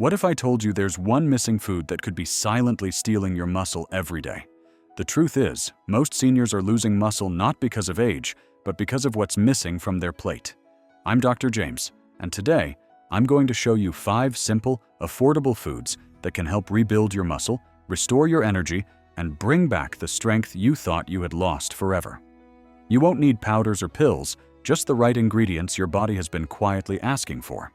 What if I told you there's one missing food that could be silently stealing your muscle every day? The truth is, most seniors are losing muscle not because of age, but because of what's missing from their plate. I'm Dr. James, and today, I'm going to show you 5 simple, affordable foods that can help rebuild your muscle, restore your energy, and bring back the strength you thought you had lost forever. You won't need powders or pills, just the right ingredients your body has been quietly asking for.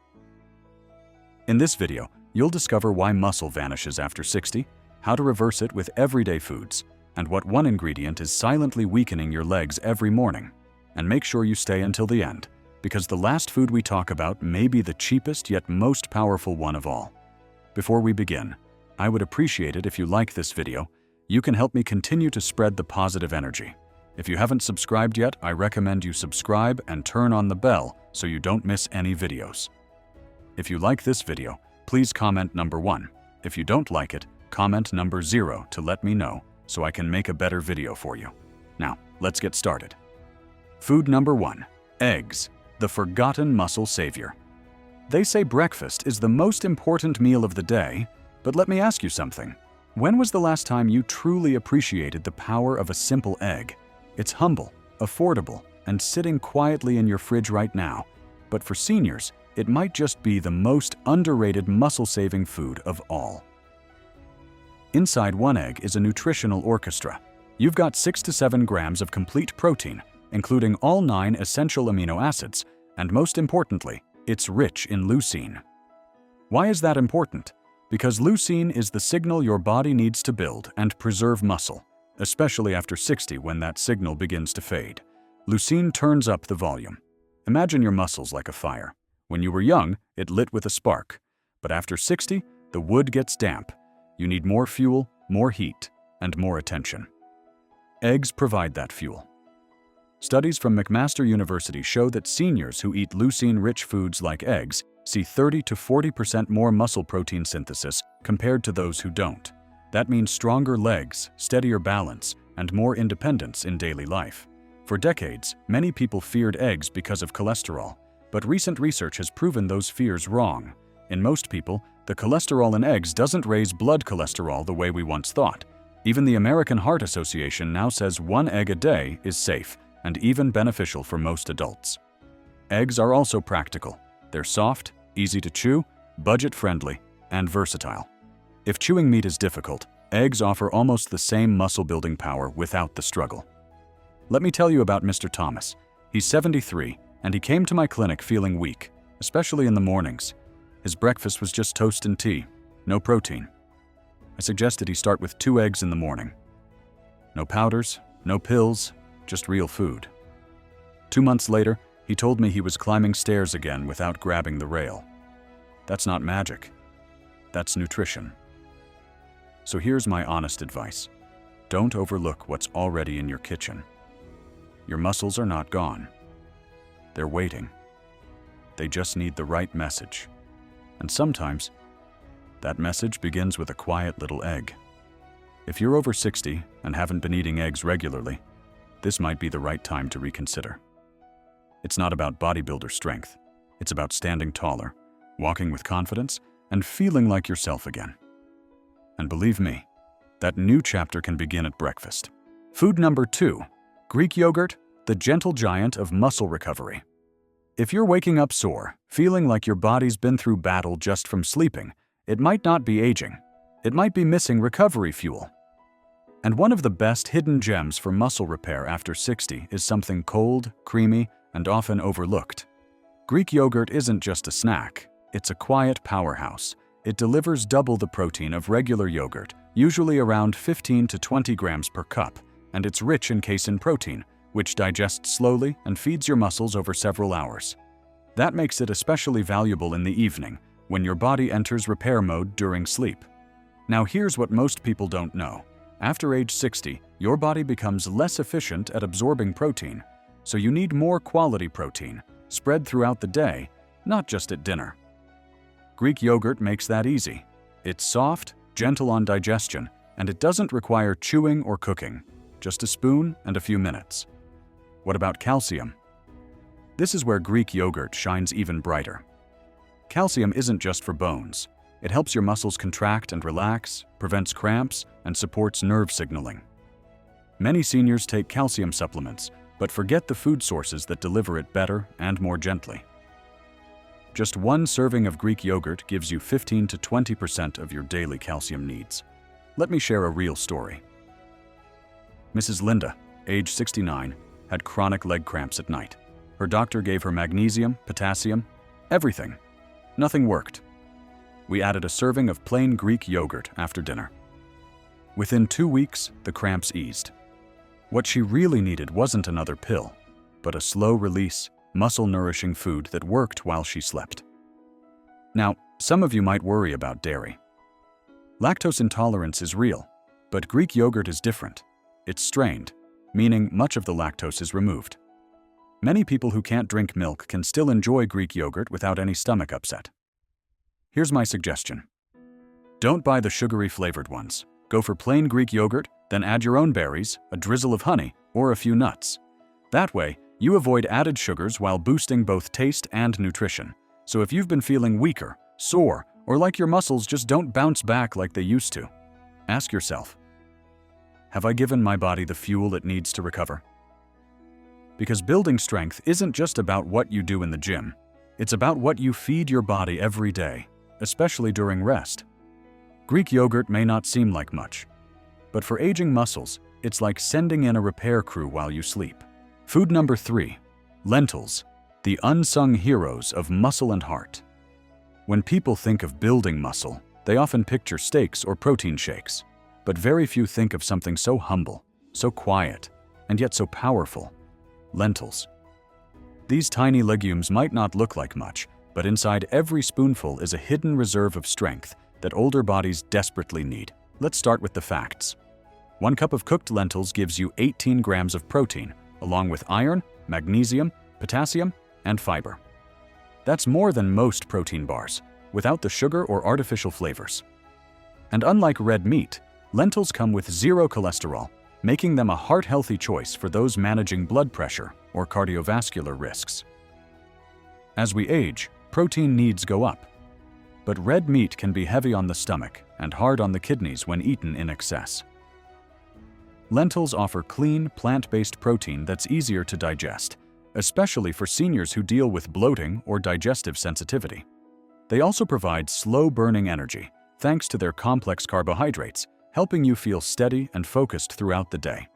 In this video, you'll discover why muscle vanishes after 60, how to reverse it with everyday foods, and what one ingredient is silently weakening your legs every morning. And make sure you stay until the end, because the last food we talk about may be the cheapest yet most powerful one of all. Before we begin, I would appreciate it if you like this video. You can help me continue to spread the positive energy. If you haven't subscribed yet, I recommend you subscribe and turn on the bell so you don't miss any videos. If you like this video, please comment number 1. If you don't like it, comment number 0 to let me know so I can make a better video for you. Now, let's get started. Food number 1. Eggs, the forgotten muscle savior. They say breakfast is the most important meal of the day, but let me ask you something. When was the last time you truly appreciated the power of a simple egg? It's humble, affordable, and sitting quietly in your fridge right now. But for seniors, it might just be the most underrated muscle-saving food of all. Inside one egg is a nutritional orchestra. You've got 6 to 7 grams of complete protein, including all 9 essential amino acids, and most importantly, it's rich in leucine. Why is that important? Because leucine is the signal your body needs to build and preserve muscle, especially after 60 when that signal begins to fade. Leucine turns up the volume. Imagine your muscles like a fire. When you were young, it lit with a spark. But after 60, the wood gets damp. You need more fuel, more heat, and more attention. Eggs provide that fuel. Studies from McMaster University show that seniors who eat leucine-rich foods like eggs see 30 to 40% more muscle protein synthesis compared to those who don't. That means stronger legs, steadier balance, and more independence in daily life. For decades, many people feared eggs because of cholesterol. But recent research has proven those fears wrong. In most people, the cholesterol in eggs doesn't raise blood cholesterol the way we once thought. Even the American Heart Association now says 1 egg a day is safe and even beneficial for most adults. Eggs are also practical. They're soft, easy to chew, budget-friendly, and versatile. If chewing meat is difficult, eggs offer almost the same muscle-building power without the struggle. Let me tell you about Mr. Thomas. He's 73. And he came to my clinic feeling weak, especially in the mornings. His breakfast was just toast and tea, no protein. I suggested he start with 2 eggs in the morning. No powders, no pills, just real food. 2 months later, he told me he was climbing stairs again without grabbing the rail. That's not magic. That's nutrition. So here's my honest advice. Don't overlook what's already in your kitchen. Your muscles are not gone. They're waiting. They just need the right message. And sometimes, that message begins with a quiet little egg. If you're over 60 and haven't been eating eggs regularly, this might be the right time to reconsider. It's not about bodybuilder strength. It's about standing taller, walking with confidence, and feeling like yourself again. And believe me, that new chapter can begin at breakfast. Food number 2, Greek yogurt, the gentle giant of muscle recovery. If you're waking up sore, feeling like your body's been through battle just from sleeping, it might not be aging. It might be missing recovery fuel. And one of the best hidden gems for muscle repair after 60 is something cold, creamy, and often overlooked. Greek yogurt isn't just a snack. It's a quiet powerhouse. It delivers double the protein of regular yogurt, usually around 15 to 20 grams per cup, and it's rich in casein protein, which digests slowly and feeds your muscles over several hours. That makes it especially valuable in the evening, when your body enters repair mode during sleep. Now here's what most people don't know. After age 60, your body becomes less efficient at absorbing protein, so you need more quality protein, spread throughout the day, not just at dinner. Greek yogurt makes that easy. It's soft, gentle on digestion, and it doesn't require chewing or cooking, just a spoon and a few minutes. What about calcium? This is where Greek yogurt shines even brighter. Calcium isn't just for bones. It helps your muscles contract and relax, prevents cramps, and supports nerve signaling. Many seniors take calcium supplements, but forget the food sources that deliver it better and more gently. Just one serving of Greek yogurt gives you 15 to 20% of your daily calcium needs. Let me share a real story. Mrs. Linda, age 69, had chronic leg cramps at night. Her doctor gave her magnesium, potassium, everything. Nothing worked. We added a serving of plain Greek yogurt after dinner. Within 2 weeks, the cramps eased. What she really needed wasn't another pill, but a slow-release, muscle-nourishing food that worked while she slept. Now, some of you might worry about dairy. Lactose intolerance is real, but Greek yogurt is different. It's strained, meaning much of the lactose is removed. Many people who can't drink milk can still enjoy Greek yogurt without any stomach upset. Here's my suggestion. Don't buy the sugary flavored ones. Go for plain Greek yogurt, then add your own berries, a drizzle of honey, or a few nuts. That way, you avoid added sugars while boosting both taste and nutrition. So if you've been feeling weaker, sore, or like your muscles just don't bounce back like they used to, ask yourself, have I given my body the fuel it needs to recover? Because building strength isn't just about what you do in the gym. It's about what you feed your body every day, especially during rest. Greek yogurt may not seem like much, but for aging muscles, it's like sending in a repair crew while you sleep. Food number 3, lentils, the unsung heroes of muscle and heart. When people think of building muscle, they often picture steaks or protein shakes, but very few think of something so humble, so quiet, and yet so powerful: lentils. These tiny legumes might not look like much, but inside every spoonful is a hidden reserve of strength that older bodies desperately need. Let's start with the facts. 1 cup of cooked lentils gives you 18 grams of protein, along with iron, magnesium, potassium, and fiber. That's more than most protein bars, without the sugar or artificial flavors. And unlike red meat, lentils come with 0 cholesterol, making them a heart-healthy choice for those managing blood pressure or cardiovascular risks. As we age, protein needs go up. But red meat can be heavy on the stomach and hard on the kidneys when eaten in excess. Lentils offer clean, plant-based protein that's easier to digest, especially for seniors who deal with bloating or digestive sensitivity. They also provide slow-burning energy, thanks to their complex carbohydrates, helping you feel steady and focused throughout the day.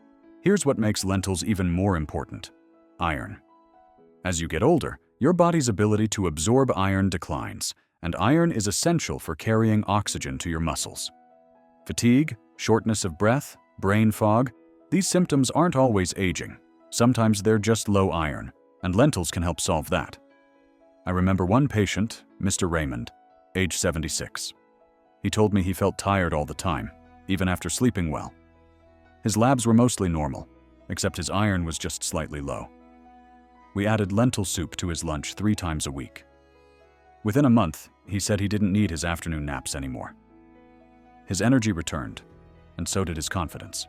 Here's what makes lentils even more important: iron. As you get older, your body's ability to absorb iron declines, and iron is essential for carrying oxygen to your muscles. Fatigue, shortness of breath, brain fog, these symptoms aren't always aging. Sometimes they're just low iron, and lentils can help solve that. I remember one patient, Mr. Raymond, age 76. He told me he felt tired all the time, even after sleeping well. His labs were mostly normal, except his iron was just slightly low. We added lentil soup to his lunch 3 times a week. Within a month, he said he didn't need his afternoon naps anymore. His energy returned, and so did his confidence.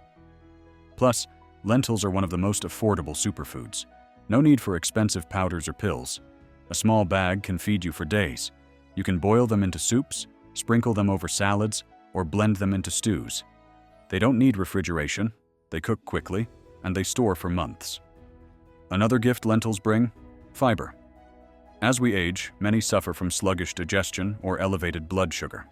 Plus, lentils are one of the most affordable superfoods. No need for expensive powders or pills. A small bag can feed you for days. You can boil them into soups, sprinkle them over salads, or blend them into stews. They don't need refrigeration, they cook quickly, and they store for months. Another gift lentils bring: fiber. As we age, many suffer from sluggish digestion or elevated blood sugar.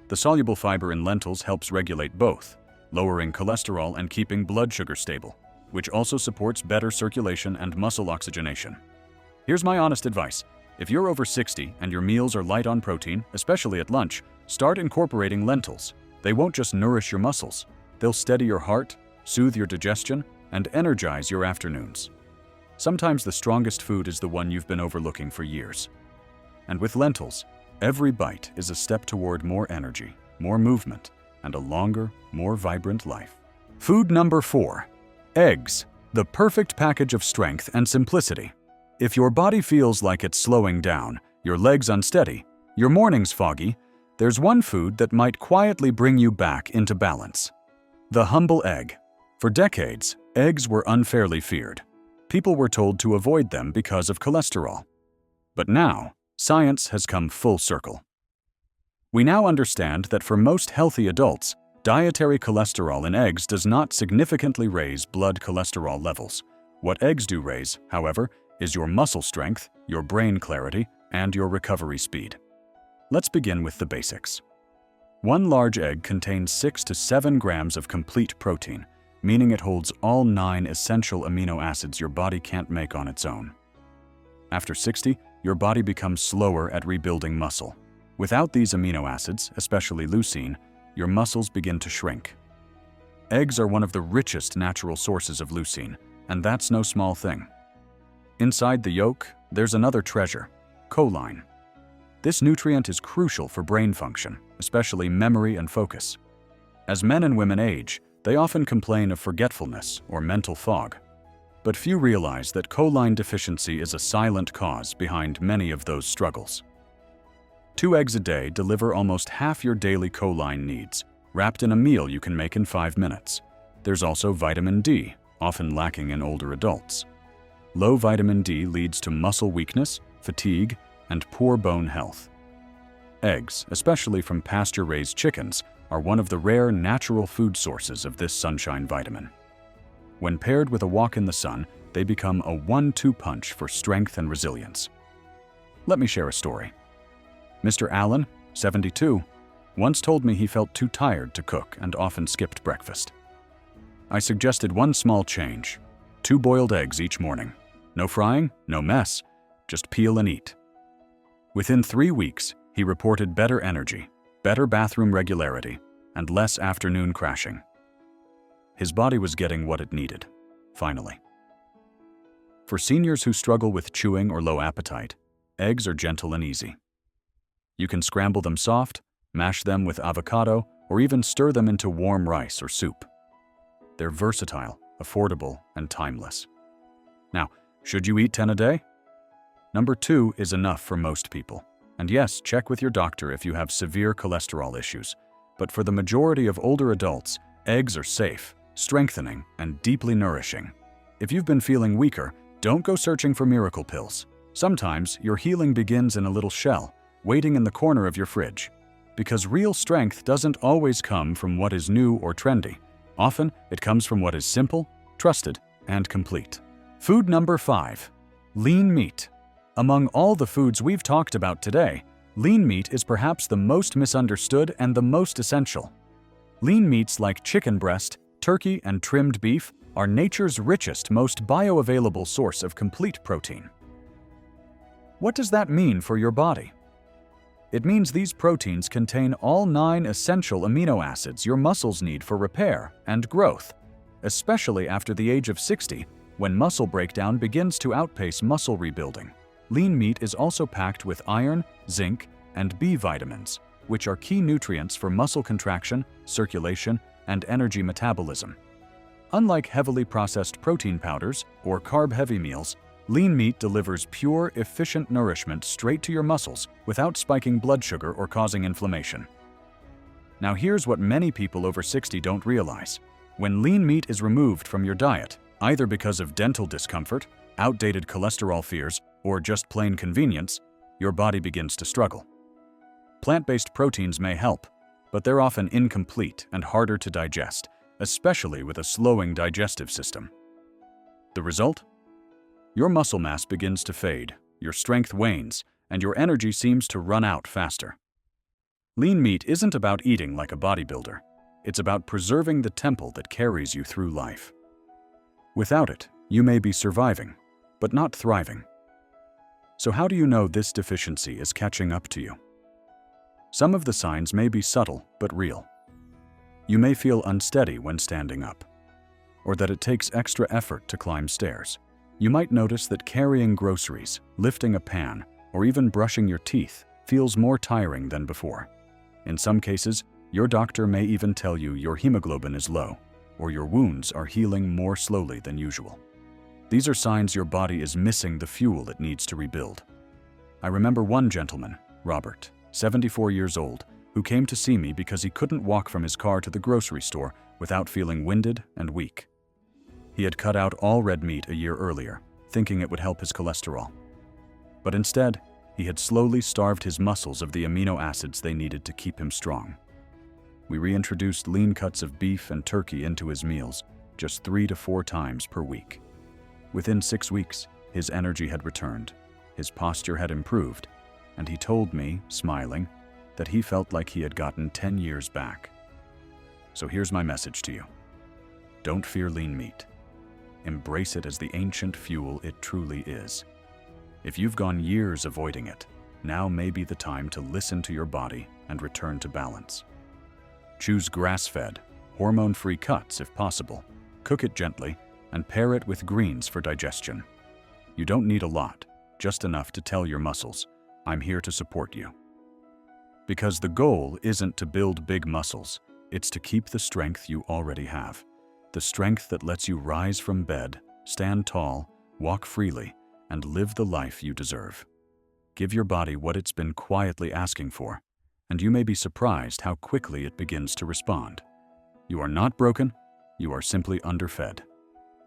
The soluble fiber in lentils helps regulate both, lowering cholesterol and keeping blood sugar stable, which also supports better circulation and muscle oxygenation. Here's my honest advice. If you're over 60 and your meals are light on protein, especially at lunch, start incorporating lentils. They won't just nourish your muscles. They'll steady your heart, soothe your digestion, and energize your afternoons. Sometimes the strongest food is the one you've been overlooking for years. And with lentils, every bite is a step toward more energy, more movement, and a longer, more vibrant life. Food number 4, eggs, the perfect package of strength and simplicity. If your body feels like it's slowing down, your legs unsteady, your mornings foggy, there's one food that might quietly bring you back into balance: the humble egg. For decades, eggs were unfairly feared. People were told to avoid them because of cholesterol. But now, science has come full circle. We now understand that for most healthy adults, dietary cholesterol in eggs does not significantly raise blood cholesterol levels. What eggs do raise, however, is your muscle strength, your brain clarity, and your recovery speed. Let's begin with the basics. One large egg contains 6 to 7 grams of complete protein, meaning it holds all 9 essential amino acids your body can't make on its own. After 60, your body becomes slower at rebuilding muscle. Without these amino acids, especially leucine, your muscles begin to shrink. Eggs are one of the richest natural sources of leucine, and that's no small thing. Inside the yolk, there's another treasure, choline. This nutrient is crucial for brain function, especially memory and focus. As men and women age, they often complain of forgetfulness or mental fog. But few realize that choline deficiency is a silent cause behind many of those struggles. 2 eggs a day deliver almost half your daily choline needs, wrapped in a meal you can make in 5 minutes. There's also vitamin D, often lacking in older adults. Low vitamin D leads to muscle weakness, fatigue, and poor bone health. Eggs, especially from pasture-raised chickens, are one of the rare natural food sources of this sunshine vitamin. When paired with a walk in the sun, they become a 1-2 punch for strength and resilience. Let me share a story. Mr. Allen, 72, once told me he felt too tired to cook and often skipped breakfast. I suggested one small change: 2 boiled eggs each morning. No frying, no mess, just peel and eat. Within 3 weeks, he reported better energy, better bathroom regularity, and less afternoon crashing. His body was getting what it needed, finally. For seniors who struggle with chewing or low appetite, eggs are gentle and easy. You can scramble them soft, mash them with avocado, or even stir them into warm rice or soup. They're versatile, affordable, and timeless. Now, should you eat 10 a day? Number 2 is enough for most people. And yes, check with your doctor if you have severe cholesterol issues. But for the majority of older adults, eggs are safe, strengthening, and deeply nourishing. If you've been feeling weaker, don't go searching for miracle pills. Sometimes your healing begins in a little shell, waiting in the corner of your fridge. Because real strength doesn't always come from what is new or trendy. Often, it comes from what is simple, trusted, and complete. Food number 5. Lean meat. Among all the foods we've talked about today, lean meat is perhaps the most misunderstood and the most essential. Lean meats like chicken breast, turkey, and trimmed beef are nature's richest, most bioavailable source of complete protein. What does that mean for your body? It means these proteins contain all 9 essential amino acids your muscles need for repair and growth, especially after the age of 60, when muscle breakdown begins to outpace muscle rebuilding. Lean meat is also packed with iron, zinc, and B vitamins, which are key nutrients for muscle contraction, circulation, and energy metabolism. Unlike heavily processed protein powders or carb-heavy meals, lean meat delivers pure, efficient nourishment straight to your muscles without spiking blood sugar or causing inflammation. Now here's what many people over 60 don't realize. When lean meat is removed from your diet, either because of dental discomfort, outdated cholesterol fears, or just plain convenience, your body begins to struggle. Plant-based proteins may help, but they're often incomplete and harder to digest, especially with a slowing digestive system. The result? Your muscle mass begins to fade, your strength wanes, and your energy seems to run out faster. Lean meat isn't about eating like a bodybuilder. It's about preserving the temple that carries you through life. Without it, you may be surviving, but not thriving. So how do you know this deficiency is catching up to you? Some of the signs may be subtle but real. You may feel unsteady when standing up, or that it takes extra effort to climb stairs. You might notice that carrying groceries, lifting a pan, or even brushing your teeth feels more tiring than before. In some cases, your doctor may even tell you your hemoglobin is low, or your wounds are healing more slowly than usual. These are signs your body is missing the fuel it needs to rebuild. I remember one gentleman, Robert, 74 years old, who came to see me because he couldn't walk from his car to the grocery store without feeling winded and weak. He had cut out all red meat a year earlier, thinking it would help his cholesterol. But instead, He had slowly starved his muscles of the amino acids they needed to keep him strong. We reintroduced lean cuts of beef and turkey into his meals, just 3 to 4 times per week. Within 6 weeks, his energy had returned, his posture had improved, and he told me, smiling, that he felt like he had gotten 10 years back. So here's my message to you. Don't fear lean meat. Embrace it as the ancient fuel it truly is. If you've gone years avoiding it, now may be the time to listen to your body and return to balance. Choose grass-fed, hormone-free cuts if possible. Cook it gently and pair it with greens for digestion. You don't need a lot, just enough to tell your muscles, I'm here to support you. Because the goal isn't to build big muscles, it's to keep the strength you already have. The strength that lets you rise from bed, stand tall, walk freely, and live the life you deserve. Give your body what it's been quietly asking for, and you may be surprised how quickly it begins to respond. You are not broken, you are simply underfed.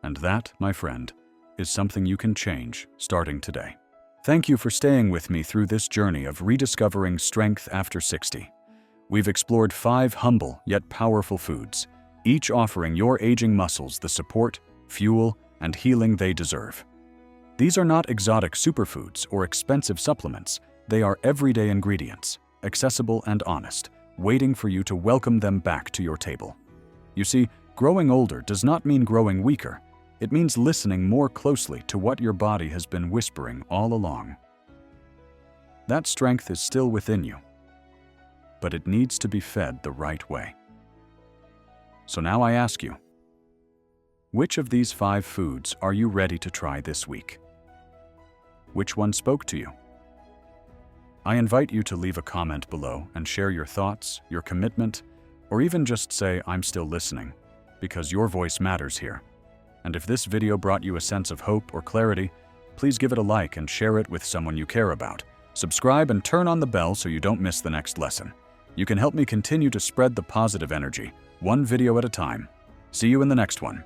And that, my friend, is something you can change starting today. Thank you for staying with me through this journey of rediscovering strength after 60. We've explored 5 humble yet powerful foods, each offering your aging muscles the support, fuel, and healing they deserve. These are not exotic superfoods or expensive supplements. They are everyday ingredients, accessible and honest, waiting for you to welcome them back to your table. You see, growing older does not mean growing weaker. It means listening more closely to what your body has been whispering all along. That strength is still within you, but it needs to be fed the right way. So now I ask you, which of these 5 foods are you ready to try this week? Which one spoke to you? I invite you to leave a comment below and share your thoughts, your commitment, or even just say, I'm still listening, because your voice matters here. And if this video brought you a sense of hope or clarity, please give it a like and share it with someone you care about. Subscribe and turn on the bell so you don't miss the next lesson. You can help me continue to spread the positive energy, one video at a time. See you in the next one.